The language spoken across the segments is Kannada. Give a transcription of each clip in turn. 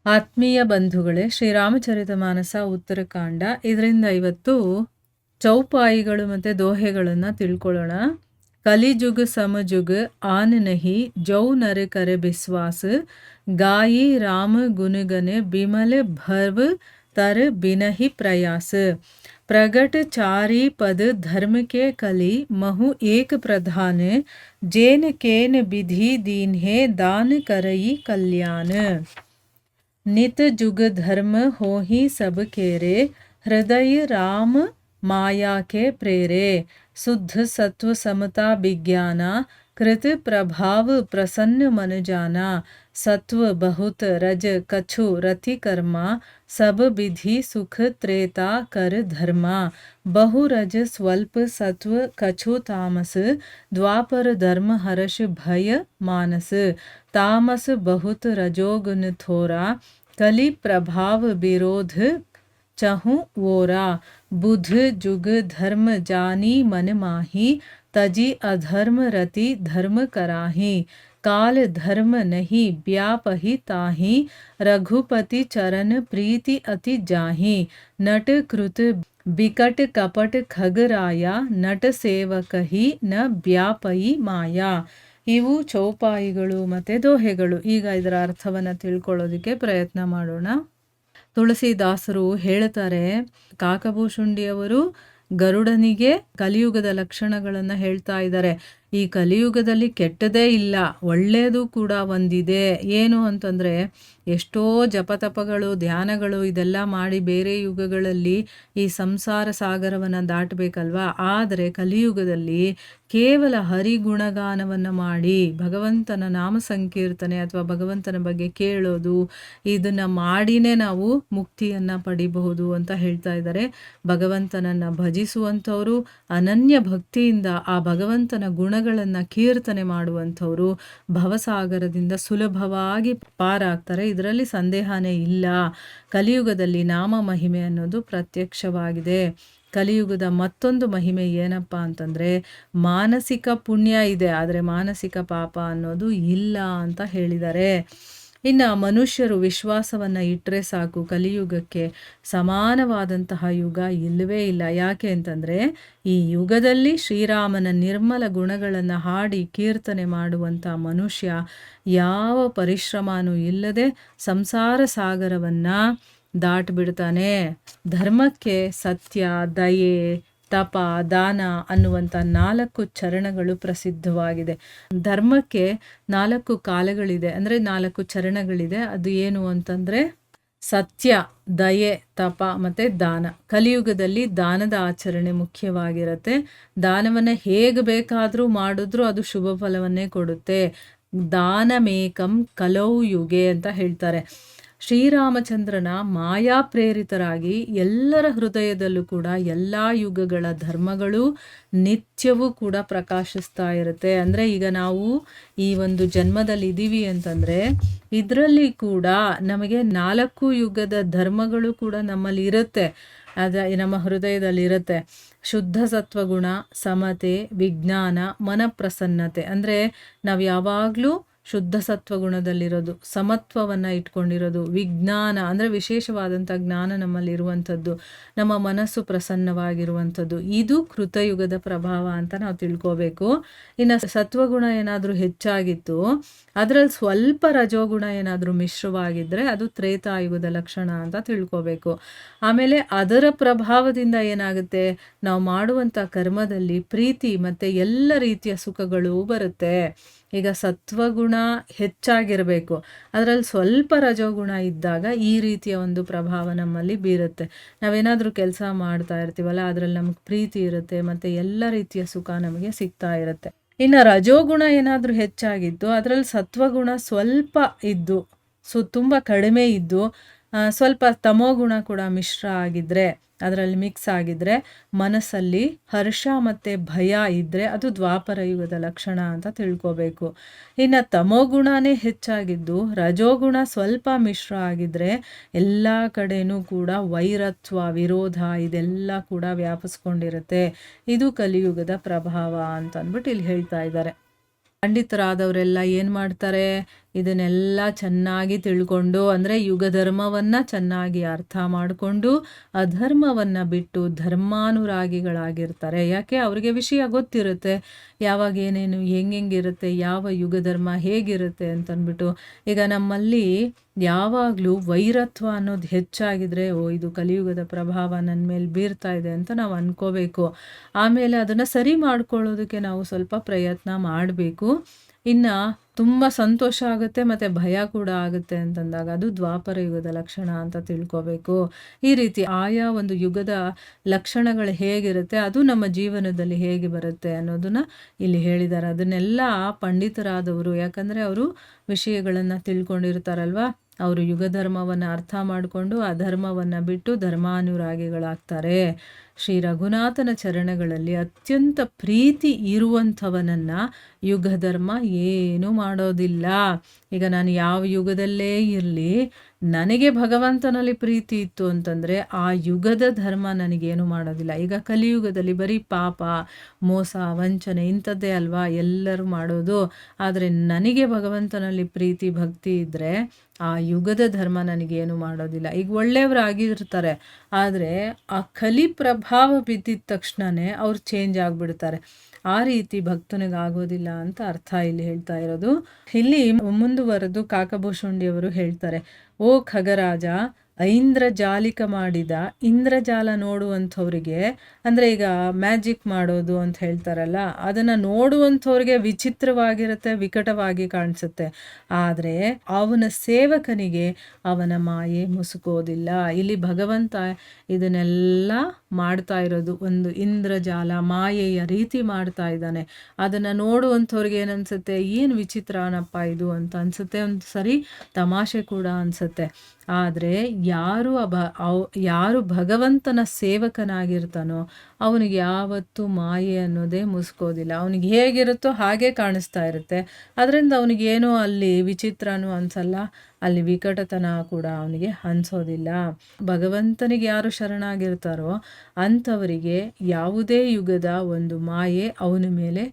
ಆತ್ಮೀಯ ಬಂಧುಗಳೇ, ಶ್ರೀರಾಮಚರಿತಮಾನಸ ಉತ್ತರಕಾಂಡ. ಇದರಿಂದ ಇವತ್ತು ಚೌಪಾಯಿಗಳು ಮತ್ತು ದೋಹೆಗಳನ್ನು ತಿಳ್ಕೊಳ್ಳೋಣ. ಕಲಿಜುಗ್ ಸಮಜುಗ್ ಆನ್ ನಹಿ ಜೌ ನರ ಕರೆ ಬಿಸ್ವಾಸ್ ಗಾಯಿ ರಾಮ ಗುನಗನೆ ಬಿಮಲ ಭರ್ವ ತರ ಬಿನಹಿ ಪ್ರಯಾಸ प्रगट चारी पद धर्म के कली महु एक प्रधान जेन केन विधि दीन है दान करई कल्याण नित जुग धर्म हो ही सब केरे हृदय राम माया के प्रेरे शुद्ध सत्व समता विज्ञाना कृत प्रभाव प्रसन्न मन जाना सत्व बहुत रज कछु रति कर्मा सब विधि सुख त्रेता कर धर्मा बहु रज स्वल्प सत्व कछु तामस द्वापर धर्म हर्ष भय मानस तामस बहुत रजोगुण थोरा कलि प्रभाव विरोध चहु वोरा बुध जुग धर्म जानी मन माही तजी अधर्म रति धर्म कराही काल धर्म नहीं व्यापहि ताही रघुपति चरण प्रीति अति जाही नट कृत बिकट कपट खगराया नट ಸೇವಕಹಿ ನ ವ್ಯಾಪಯಿ ಮಾಯಾ. ಇವು ಚೌಪಾಯಿಗಳು ಮತ್ತು ದೋಹೆಗಳು. ಈಗ ಇದರ ಅರ್ಥವನ್ನು ತಿಳ್ಕೊಳ್ಳೋದಕ್ಕೆ ಪ್ರಯತ್ನ ಮಾಡೋಣ. ತುಳಸಿದಾಸರು ಹೇಳ್ತಾರೆ, ಕಾಕಭೂಷುಂಡಿಯವರು ಗರುಡನಿಗೆ ಕಲಿಯುಗದ ಲಕ್ಷಣಗಳನ್ನು ಹೇಳ್ತಾ ಇದ್ದಾರೆ. ಈ ಕಲಿಯುಗದಲ್ಲಿ ಕೆಟ್ಟದೇ ಇಲ್ಲ, ಒಳ್ಳೆಯದು ಕೂಡ ಒಂದಿದೆ. ಏನು ಅಂತಂದರೆ, ಎಷ್ಟೋ ಜಪತಪಗಳು ಧ್ಯಾನಗಳು ಇದೆಲ್ಲ ಮಾಡಿ ಬೇರೆ ಯುಗಗಳಲ್ಲಿ ಈ ಸಂಸಾರ ಸಾಗರವನ್ನು ದಾಟಬೇಕಲ್ವಾ. ಆದರೆ ಕಲಿಯುಗದಲ್ಲಿ ಕೇವಲ ಹರಿಗುಣಗಾನವನ್ನು ಮಾಡಿ ಭಗವಂತನ ನಾಮ ಸಂಕೀರ್ತನೆ ಅಥವಾ ಭಗವಂತನ ಬಗ್ಗೆ ಕೇಳೋದು, ಇದನ್ನು ಮಾಡಿನೇ ನಾವು ಮುಕ್ತಿಯನ್ನು ಪಡಿಬಹುದು ಅಂತ ಹೇಳ್ತಾ ಇದ್ದಾರೆ. ಭಗವಂತನನ್ನು ಭಜಿಸುವಂಥವರು, ಅನನ್ಯ ಭಕ್ತಿಯಿಂದ ಆ ಭಗವಂತನ ಗುಣಗಳನ್ನು ಕೀರ್ತನೆ ಮಾಡುವಂಥವರು ಭವಸಾಗರದಿಂದ ಸುಲಭವಾಗಿ ಪಾರಾಗ್ತಾರೆ. ಇದರಲ್ಲಿ ಸಂದೇಹನೇ ಇಲ್ಲ. ಕಲಿಯುಗದಲ್ಲಿ ನಾಮ ಮಹಿಮೆ ಅನ್ನೋದು ಪ್ರತ್ಯಕ್ಷವಾಗಿದೆ. ಕಲಿಯುಗದ ಮತ್ತೊಂದು ಮಹಿಮೆ ಏನಪ್ಪ ಅಂತಂದರೆ, ಮಾನಸಿಕ ಪುಣ್ಯ ಇದೆ, ಆದರೆ ಮಾನಸಿಕ ಪಾಪ ಅನ್ನೋದು ಇಲ್ಲ ಅಂತ ಹೇಳಿದ್ದಾರೆ. ಇನ್ನು ಮನುಷ್ಯರು ವಿಶ್ವಾಸವನ್ನು ಇಟ್ಟರೆ ಸಾಕು, ಕಲಿಯುಗಕ್ಕೆ ಸಮಾನವಾದಂತಹ ಯುಗ ಇಲ್ಲವೇ ಇಲ್ಲ. ಯಾಕೆ ಅಂತಂದರೆ, ಈ ಯುಗದಲ್ಲಿ ಶ್ರೀರಾಮನ ನಿರ್ಮಲ ಗುಣಗಳನ್ನು ಹಾಡಿ ಕೀರ್ತನೆ ಮಾಡುವಂಥ ಮನುಷ್ಯ ಯಾವ ಪರಿಶ್ರಮನೂ ಇಲ್ಲದೆ ಸಂಸಾರ ಸಾಗರವನ್ನು ದಾಟಿಬಿಡ್ತಾನೆ. ಧರ್ಮಕ್ಕೆ ಸತ್ಯ, ದಯೆ, ತಪ, ದಾನ ಅನ್ನುವಂಥ 4 ಚರಣಗಳು ಪ್ರಸಿದ್ಧವಾಗಿದೆ. ಧರ್ಮಕ್ಕೆ 4 ಕಾಲಗಳಿದೆ, ಅಂದರೆ 4 ಚರಣಗಳಿದೆ. ಅದು ಏನು ಅಂತಂದರೆ ಸತ್ಯ, ದಯೆ, ತಪ ಮತ್ತು ದಾನ. ಕಲಿಯುಗದಲ್ಲಿ ದಾನದ ಆಚರಣೆ ಮುಖ್ಯವಾಗಿರುತ್ತೆ. ದಾನವನ್ನು ಹೇಗೆ ಬೇಕಾದರೂ ಮಾಡಿದ್ರೂ ಅದು ಶುಭ ಫಲವನ್ನೇ ಕೊಡುತ್ತೆ. ದಾನಮೇಕಂ ಕಲೌ ಯುಗೆ ಅಂತ ಹೇಳ್ತಾರೆ. ಶ್ರೀರಾಮಚಂದ್ರನ ಮಾಯಾ ಪ್ರೇರಿತರಾಗಿ ಎಲ್ಲರ ಹೃದಯದಲ್ಲೂ ಕೂಡ ಎಲ್ಲ ಯುಗಗಳ ಧರ್ಮಗಳು ನಿತ್ಯವೂ ಕೂಡ ಪ್ರಕಾಶಿಸ್ತಾ ಇರುತ್ತೆ. ಅಂದರೆ ಈಗ ನಾವು ಈ ಒಂದು ಜನ್ಮದಲ್ಲಿ ಇದ್ದೀವಿ ಅಂತಂದರೆ ಇದರಲ್ಲಿ ಕೂಡ ನಮಗೆ 4 ಯುಗದ ಧರ್ಮಗಳು ಕೂಡ ನಮ್ಮಲ್ಲಿ ಇರುತ್ತೆ, ನಮ್ಮ ಹೃದಯದಲ್ಲಿ ಇರುತ್ತೆ. ಶುದ್ಧ ಸತ್ವಗುಣ, ಸಮತೆ, ವಿಜ್ಞಾನ, ಮನಪ್ರಸನ್ನತೆ. ಅಂದರೆ ನಾವು ಯಾವಾಗಲೂ ಶುದ್ಧ ಸತ್ವಗುಣದಲ್ಲಿರೋದು, ಸಮತ್ವವನ್ನು ಇಟ್ಕೊಂಡಿರೋದು, ವಿಜ್ಞಾನ ಅಂದರೆ ವಿಶೇಷವಾದಂಥ ಜ್ಞಾನ ನಮ್ಮಲ್ಲಿ ಇರುವಂಥದ್ದು, ನಮ್ಮ ಮನಸ್ಸು ಪ್ರಸನ್ನವಾಗಿರುವಂಥದ್ದು. ಇದು ಕೃತಯುಗದ ಪ್ರಭಾವ ಅಂತ ನಾವು ತಿಳ್ಕೋಬೇಕು. ಇನ್ನು ಸತ್ವಗುಣ ಏನಾದರೂ ಹೆಚ್ಚಾಗಿತ್ತು, ಅದರಲ್ಲಿ ಸ್ವಲ್ಪ ರಜೋಗುಣ ಏನಾದರೂ ಮಿಶ್ರವಾಗಿದ್ದರೆ ಅದು ತ್ರೇತಾಯುಗದ ಲಕ್ಷಣ ಅಂತ ತಿಳ್ಕೋಬೇಕು. ಆಮೇಲೆ ಅದರ ಪ್ರಭಾವದಿಂದ ಏನಾಗುತ್ತೆ, ನಾವು ಮಾಡುವಂಥ ಕರ್ಮದಲ್ಲಿ ಪ್ರೀತಿ ಮತ್ತು ಎಲ್ಲ ರೀತಿಯ ಸುಖಗಳು ಬರುತ್ತೆ. ಈಗ ಸತ್ವಗುಣ ಹೆಚ್ಚಾಗಿರಬೇಕು, ಅದರಲ್ಲಿ ಸ್ವಲ್ಪ ರಜೋಗುಣ ಇದ್ದಾಗ ಈ ರೀತಿಯ ಒಂದು ಪ್ರಭಾವ ನಮ್ಮಲ್ಲಿ ಬೀರುತ್ತೆ. ನಾವೇನಾದರೂ ಕೆಲಸ ಮಾಡ್ತಾ ಇರ್ತೀವಲ್ಲ, ಅದರಲ್ಲಿ ನಮಗೆ ಪ್ರೀತಿ ಇರುತ್ತೆ ಮತ್ತು ಎಲ್ಲ ರೀತಿಯ ಸುಖ ನಮಗೆ ಸಿಗ್ತಾ ಇರುತ್ತೆ. ಇನ್ನು ರಜೋಗುಣ ಏನಾದರೂ ಹೆಚ್ಚಾಗಿದ್ದು, ಅದರಲ್ಲಿ ಸತ್ವಗುಣ ಸ್ವಲ್ಪ ಇದ್ದು ತುಂಬ ಕಡಿಮೆ ಇದ್ದು, ಸ್ವಲ್ಪ ತಮೋಗುಣ ಕೂಡ ಮಿಶ್ರ ಆಗಿದ್ದರೆ, ಅದರಲ್ಲಿ ಮಿಕ್ಸ್ ಆಗಿದ್ದರೆ, ಮನಸ್ಸಲ್ಲಿ ಹರ್ಷ ಮತ್ತು ಭಯ ಇದ್ದರೆ ಅದು ದ್ವಾಪರ ಯುಗದ ಲಕ್ಷಣ ಅಂತ ತಿಳ್ಕೋಬೇಕು. ಇನ್ನು ತಮೋಗುಣನೇ ಹೆಚ್ಚಾಗಿದ್ದು ರಜೋಗುಣ ಸ್ವಲ್ಪ ಮಿಶ್ರ ಆಗಿದ್ದರೆ ಎಲ್ಲ ಕಡೆನೂ ಕೂಡ ವೈರತ್ವ, ವಿರೋಧ ಇದೆಲ್ಲ ಕೂಡ ವ್ಯಾಪಿಸ್ಕೊಂಡಿರುತ್ತೆ. ಇದು ಕಲಿಯುಗದ ಪ್ರಭಾವ ಅಂತ ಅಂದ್ಬಿಟ್ಟು ಇಲ್ಲಿ ಹೇಳ್ತಾ ಇದ್ದಾರೆ. ಪಂಡಿತರಾದವರೆಲ್ಲ ಏನು ಮಾಡ್ತಾರೆ, ಇದನ್ನೆಲ್ಲ ಚೆನ್ನಾಗಿ ತಿಳ್ಕೊಂಡು, ಅಂದರೆ ಯುಗ ಧರ್ಮವನ್ನು ಚೆನ್ನಾಗಿ ಅರ್ಥ ಮಾಡಿಕೊಂಡು ಅಧರ್ಮವನ್ನು ಬಿಟ್ಟು ಧರ್ಮಾನುರಾಗಿಗಳಾಗಿರ್ತಾರೆ. ಯಾಕೆ? ಅವರಿಗೆ ವಿಷಯ ಗೊತ್ತಿರುತ್ತೆ, ಯಾವಾಗ ಏನೇನು ಹೆಂಗಿರುತ್ತೆ, ಯಾವ ಯುಗ ಧರ್ಮ ಹೇಗಿರುತ್ತೆ ಅಂತಂದ್ಬಿಟ್ಟು. ಈಗ ನಮ್ಮಲ್ಲಿ ಯಾವಾಗಲೂ ವೈರತ್ವ ಅನ್ನೋದು ಹೆಚ್ಚಾಗಿದ್ರೆ, ಇದು ಕಲಿಯುಗದ ಪ್ರಭಾವ ನನ್ನ ಮೇಲೆ ಬೀರ್ತಾ ಇದೆ ಅಂತ ನಾವು ಅಂದ್ಕೋಬೇಕು. ಆಮೇಲೆ ಅದನ್ನು ಸರಿ ಮಾಡ್ಕೊಳ್ಳೋದಕ್ಕೆ ನಾವು ಸ್ವಲ್ಪ ಪ್ರಯತ್ನ ಮಾಡಬೇಕು. ಇನ್ನು ತುಂಬ ಸಂತೋಷ ಆಗುತ್ತೆ ಮತ್ತು ಭಯ ಕೂಡ ಆಗುತ್ತೆ ಅಂತಂದಾಗ ಅದು ದ್ವಾಪರ ಯುಗದ ಲಕ್ಷಣ ಅಂತ ತಿಳ್ಕೋಬೇಕು. ಈ ರೀತಿ ಆಯಾ ಒಂದು ಯುಗದ ಲಕ್ಷಣಗಳು ಹೇಗಿರುತ್ತೆ, ಅದು ನಮ್ಮ ಜೀವನದಲ್ಲಿ ಹೇಗೆ ಬರುತ್ತೆ ಅನ್ನೋದನ್ನು ಇಲ್ಲಿ ಹೇಳಿದ್ದಾರೆ. ಅದನ್ನೆಲ್ಲ ಪಂಡಿತರಾದವರು, ಯಾಕಂದರೆ ಅವರು ವಿಷಯಗಳನ್ನು ತಿಳ್ಕೊಂಡಿರ್ತಾರಲ್ವ, ಅವರು ಯುಗ ಧರ್ಮವನ್ನು ಅರ್ಥ ಮಾಡಿಕೊಂಡು ಅಧರ್ಮವನ್ನು ಬಿಟ್ಟು ಧರ್ಮಾನುರಾಗಿಗಳಾಗ್ತಾರೆ. ಶ್ರೀ ರಘುನಾಥನ ಚರಣಗಳಲ್ಲಿ ಅತ್ಯಂತ ಪ್ರೀತಿ ಇರುವಂಥವನನ್ನು ಯುಗ ಧರ್ಮ ಏನೂ ಮಾಡೋದಿಲ್ಲ. ಈಗ ನಾನು ಯಾವ ಯುಗದಲ್ಲೇ ಇರಲಿ, ನನಗೆ ಭಗವಂತನಲ್ಲಿ ಪ್ರೀತಿ ಇತ್ತು ಅಂತಂದರೆ ಆ ಯುಗದ ಧರ್ಮ ನನಗೇನು ಮಾಡೋದಿಲ್ಲ. ಈಗ ಕಲಿಯುಗದಲ್ಲಿ ಬರೀ ಪಾಪ, ಮೋಸ, ವಂಚನೆ ಇಂಥದ್ದೇ ಅಲ್ವಾ ಎಲ್ಲರೂ ಮಾಡೋದು. ಆದರೆ ನನಗೆ ಭಗವಂತನಲ್ಲಿ ಪ್ರೀತಿ ಭಕ್ತಿ ಇದ್ದರೆ ಆ ಯುಗದ ಧರ್ಮ ನನಗೇನು ಮಾಡೋದಿಲ್ಲ. ಈಗ ಒಳ್ಳೆಯವರಾಗಿರ್ತಾರೆ, ಆದರೆ ಆ ಕಲಿ ಪ್ರಭಾವ ಬಿದ್ದಿದ ತಕ್ಷಣವೇ ಅವ್ರು ಚೇಂಜ್ ಆಗಿಬಿಡ್ತಾರೆ. ಆ ರೀತಿ ಭಕ್ತನಿಗಾಗೋದಿಲ್ಲ ಅಂತ ಅರ್ಥ ಇಲ್ಲಿ ಹೇಳ್ತಾ ಇರೋದು. ಇಲ್ಲಿ ಮುಂದುವರೆದು ಕಾಕಭೂಷುಂಡಿಯವರು ಹೇಳ್ತಾರೆ, ಓ ಖಗರಾಜ, ಐಂದ್ರಜಾಲಿಕ ಮಾಡಿದ ಇಂದ್ರಜಾಲ ನೋಡುವಂಥವ್ರಿಗೆ, ಅಂದರೆ ಈಗ ಮ್ಯಾಜಿಕ್ ಮಾಡೋದು ಅಂತ ಹೇಳ್ತಾರಲ್ಲ, ಅದನ್ನು ನೋಡುವಂಥವ್ರಿಗೆ ವಿಚಿತ್ರವಾಗಿರುತ್ತೆ, ವಿಕಟವಾಗಿ ಕಾಣಿಸುತ್ತೆ. ಆದರೆ ಅವನ ಸೇವಕನಿಗೆ ಅವನ ಮಾಯೆ ಮುಸುಕೋದಿಲ್ಲ. ಇಲ್ಲಿ ಭಗವಂತ ಇದನ್ನೆಲ್ಲ ಮಾಡ್ತಾ ಇರೋದು ಒಂದು ಇಂದ್ರಜಾಲ, ಮಾಯೆಯ ರೀತಿ ಮಾಡ್ತಾ ಇದ್ದಾನೆ. ಅದನ್ನು ನೋಡುವಂಥವ್ರಿಗೆ ಏನನ್ಸುತ್ತೆ, ಏನು ವಿಚಿತ್ರನಪ್ಪ ಇದು ಅಂತ ಅನಿಸುತ್ತೆ, ಒಂದು ಸರಿ ತಮಾಷೆ ಕೂಡ ಅನಿಸುತ್ತೆ. ಆದರೆ ಯಾರು ಭಗವಂತನ ಸೇವಕನಾಗಿರ್ತಾನೋ ಅವನಿಗೆ ಯಾವತ್ತೂ ಮಾಯೆ ಅನ್ನೋದೇ ಮುಸ್ಕೋದಿಲ್ಲ. ಅವನಿಗೆ ಹೇಗಿರುತ್ತೋ ಹಾಗೆ ಕಾಣಿಸ್ತಾ ಇರುತ್ತೆ. ಅದರಿಂದ ಅವನಿಗೇನೋ ಅಲ್ಲಿ ವಿಚಿತ್ರನೂ ಅನಿಸಲ್ಲ, ಅಲ್ಲಿ ವಿಕಟತನ ಕೂಡ ಅವನಿಗೆ ಅನಿಸೋದಿಲ್ಲ. ಭಗವಂತನಿಗೆ ಯಾರು ಶರಣಾಗಿರ್ತಾರೋ ಅಂಥವರಿಗೆ ಯಾವುದೇ ಯುಗದ ಒಂದು ಮಾಯೆ ಅವನ ಮೇಲೆ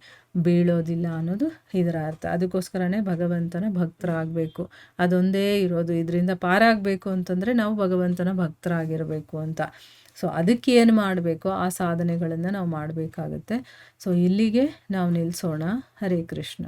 ಬೀಳೋದಿಲ್ಲ ಅನ್ನೋದು ಇದರ ಅರ್ಥ. ಅದಕ್ಕೋಸ್ಕರನೇ ಭಗವಂತನ ಭಕ್ತರಾಗಬೇಕು, ಅದೊಂದೇ ಇರೋದು. ಇದರಿಂದ ಪಾರಾಗಬೇಕು ಅಂತಂದರೆ ನಾವು ಭಗವಂತನ ಭಕ್ತರಾಗಿರಬೇಕು ಅಂತ. ಸೊ ಅದಕ್ಕೆ ಏನು ಮಾಡಬೇಕೋ ಆ ಸಾಧನೆಗಳನ್ನು ನಾವು ಮಾಡಬೇಕಾಗತ್ತೆ. ಸೊ ಇಲ್ಲಿಗೆ ನಾವು ನಿಲ್ಲಿಸೋಣ. ಹರೇ ಕೃಷ್ಣ.